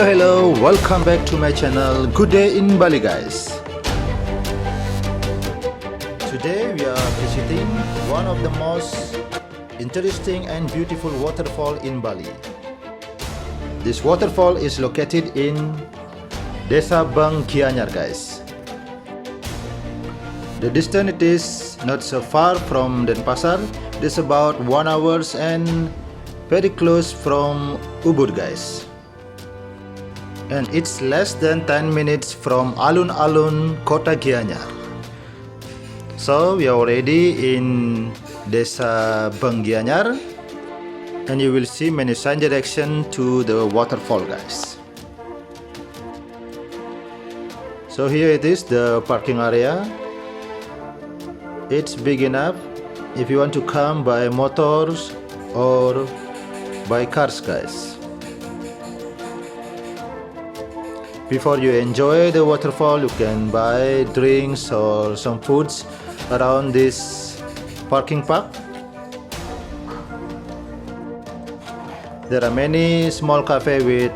Hello, welcome back to my channel. Good day in Bali, guys. Today we are visiting one of the most interesting and beautiful waterfall in Bali. This waterfall is located in Desa Bang Gianyar, guys. The distance it is not so far from Denpasar. It is about 1 hour and very close from Ubud, guys. And it's less than 10 minutes from alun-alun Kota Gianyar. So we are already in Desa Bang Gianyar, and you will see many sign direction to the waterfall, guys. So here it is, the parking area. It's big enough if you want to come by motors or by cars, guys. Before you enjoy the waterfall, you can buy drinks or some foods around this parking park. There are many small cafes with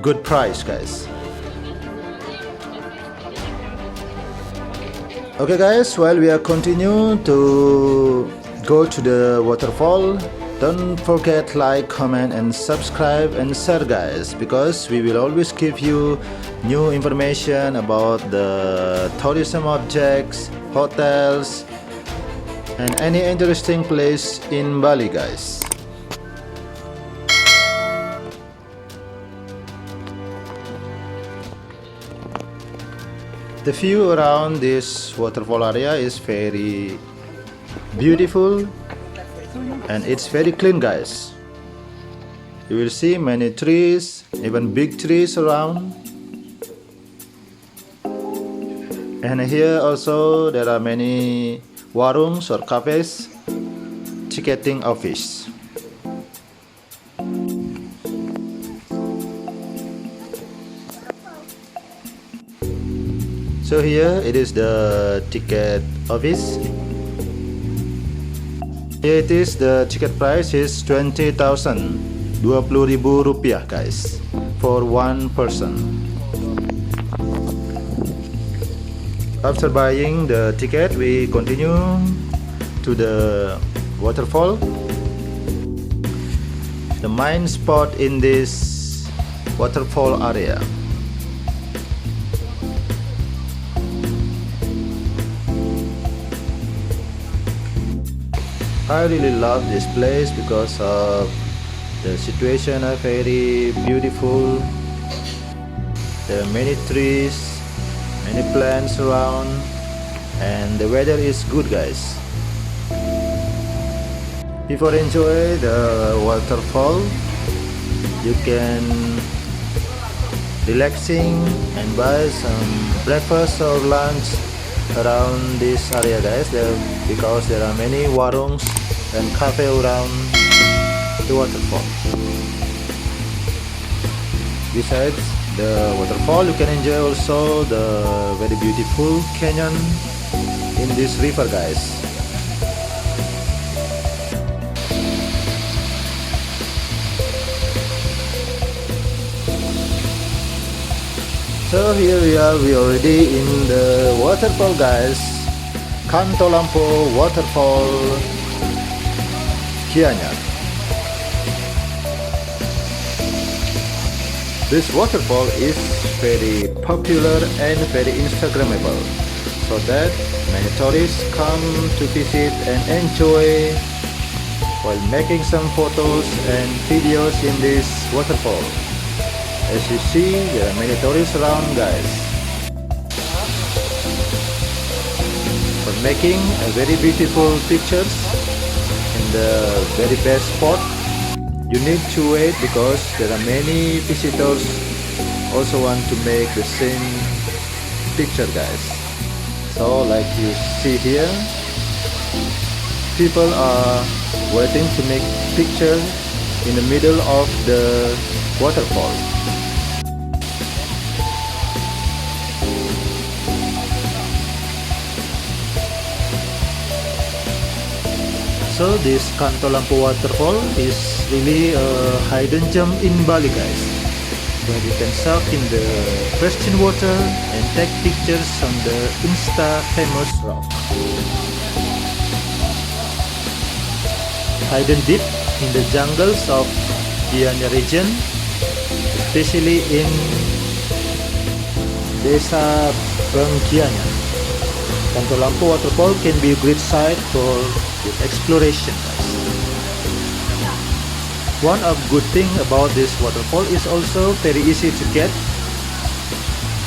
good price, guys. Okay guys, while we are continue to go to the waterfall, don't forget like, comment and subscribe and share, guys, because we will always give you new information about the tourism objects, hotels and any interesting place in Bali, guys. The view around this waterfall area is very beautiful and it's very clean, guys. You will see many trees, even big trees around. And here also there are many warungs or cafes, ticketing office. So here it is the ticket office. Here it is, the ticket price is 20,000, 20.000 rupiah, guys, for one person. After buying the ticket, we continue to the waterfall. The main spot in this waterfall area. I really love this place because of the situation are very beautiful. There are many trees, many plants around, and the weather is good, guys. Before enjoy the waterfall, you can relaxing and buy some breakfast or lunch around this area, guys, because there are many warungs and cafe around the waterfall. Besides the waterfall, you can enjoy also the very beautiful canyon in this river, guys. So here we are already in the waterfall, guys. Kanto Lampo Waterfall Gianyar. This waterfall is very popular and very Instagrammable, so that many tourists come to visit and enjoy while making some photos and videos in this waterfall. As you see, there are many tourists around, guys. For making a very beautiful pictures in the very best spot, you need to wait because there are many visitors also want to make the same picture, guys. So like you see here, people are waiting to make picture in the middle of the waterfall. So this Kanto Lampo Waterfall is really a hidden gem in Bali, guys. where you can soak in the pristine water and take pictures on the Insta famous rock. Hidden deep in the jungles of Gianyar region, especially in Desa Bangkianya, Kanto Lampo Waterfall can be a great site for exploration. One of good thing about this waterfall is also very easy to get.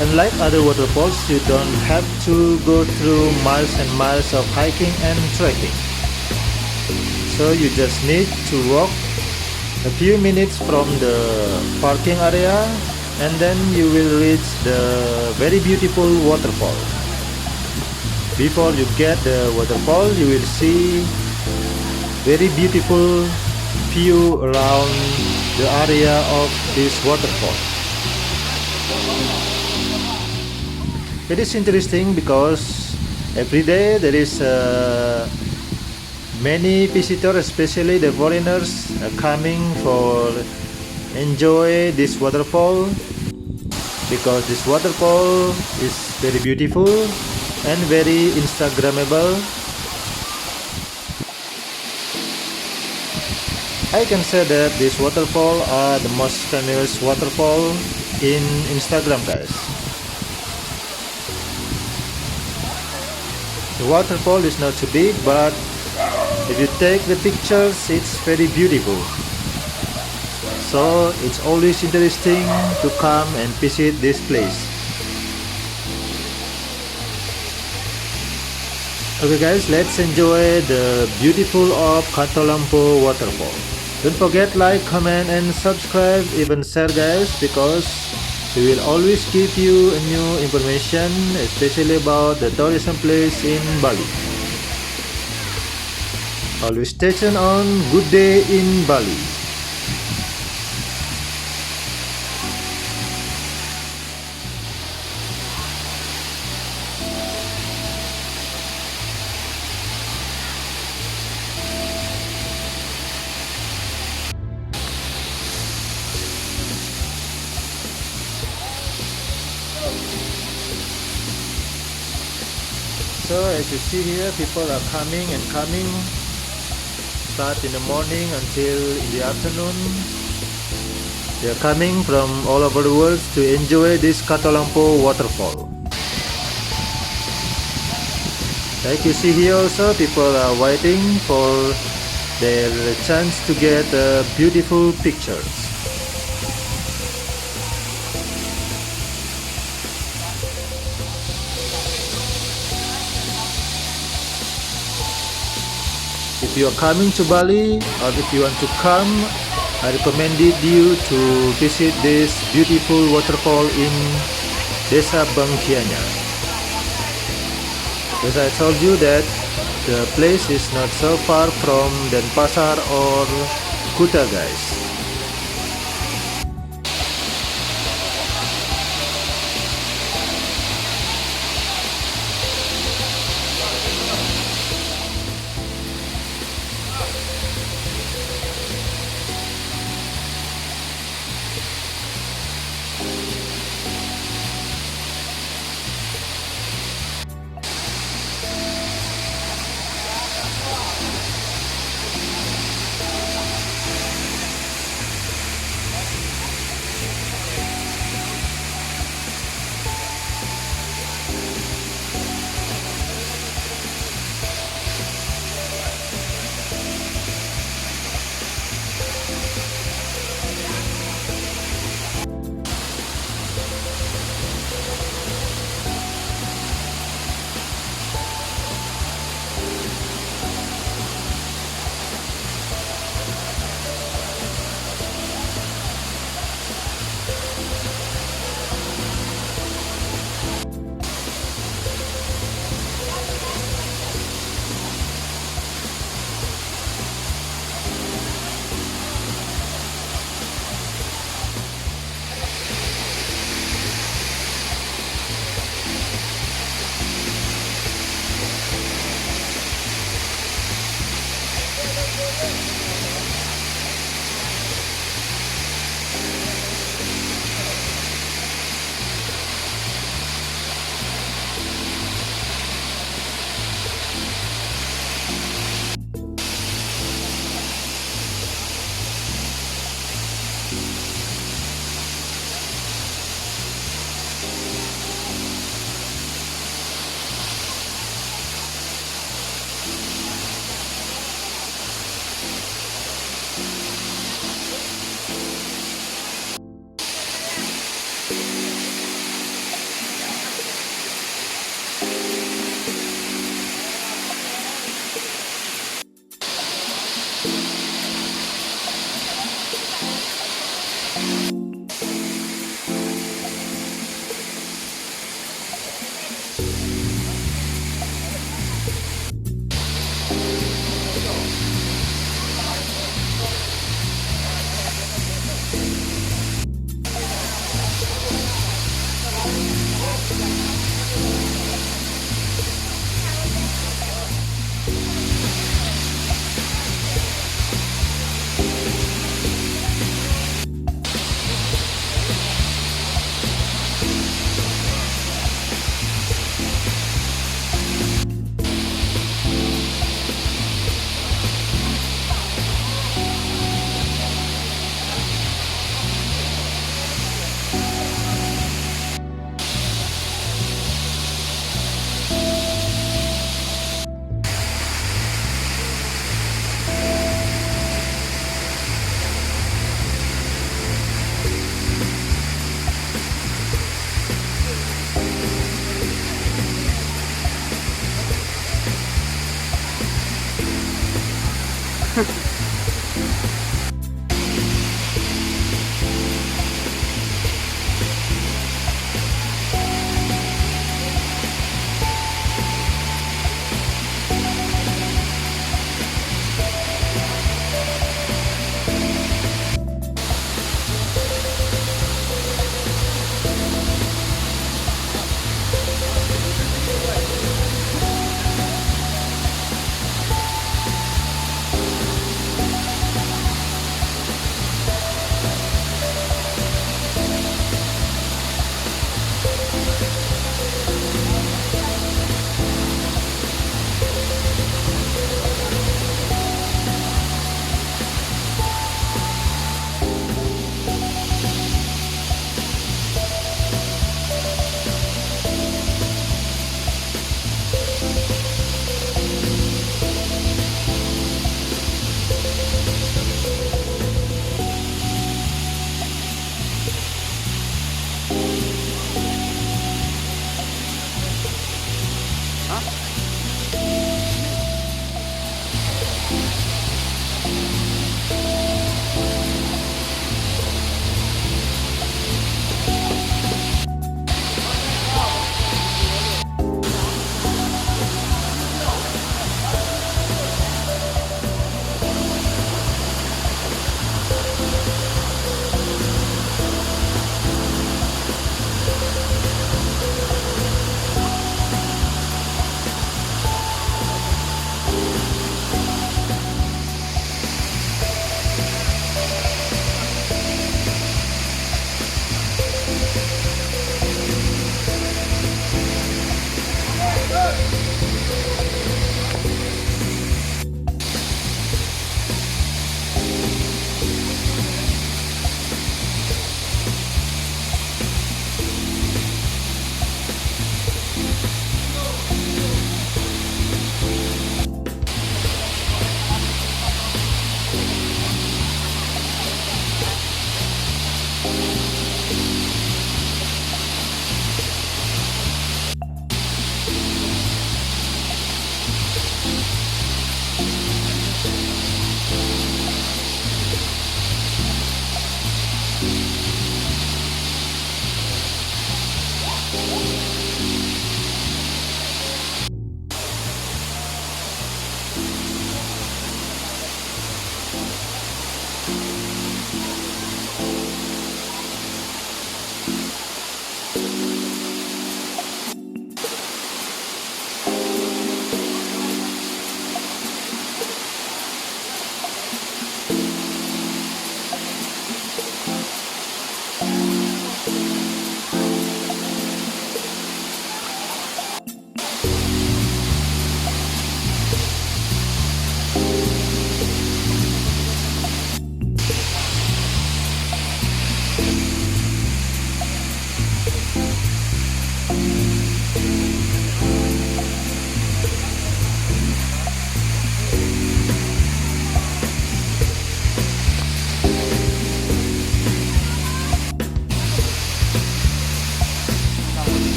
Unlike other waterfalls, you don't have to go through miles and miles of hiking and trekking. So you just need to walk a few minutes from the parking area and then you will reach the very beautiful waterfall. Before you get the waterfall, you will see very beautiful view around the area of this waterfall. It is interesting because every day there is many visitors, especially the foreigners, coming for enjoy this waterfall, because this waterfall is very beautiful and very Instagrammable. I can say that this waterfall are the most famous waterfall in Instagram, guys. The waterfall is not too big, but if you take the pictures, it's very beautiful. So it's always interesting to come and visit this place. Okay guys, let's enjoy the beautiful of Kanto Lampo Waterfall. Don't forget like, comment and subscribe, even share guys, because we will always give you new information, especially about the tourism place in Bali. Always stay tuned on Good Day in Bali. So as you see here, people are coming and coming, start in the morning until in the afternoon. They are coming from all over the world to enjoy this Kanto Lampo waterfall. Like you see here also, people are waiting for their chance to get beautiful pictures. If you are coming to Bali, or if you want to come, I recommended you to visit this beautiful waterfall in Desa Bangkianya. As I told you that the place is not so far from Denpasar or Kuta guys.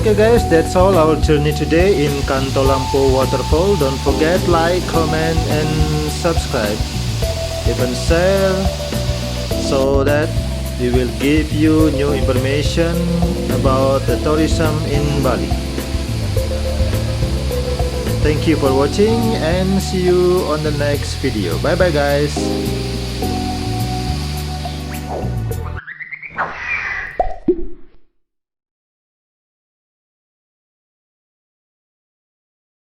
Okay guys, that's all our journey today in Kanto Lampo Waterfall. Don't forget like, comment and subscribe. Even share so that we will give you new information about the tourism in Bali. Thank you for watching and see you on the next video. Bye bye guys.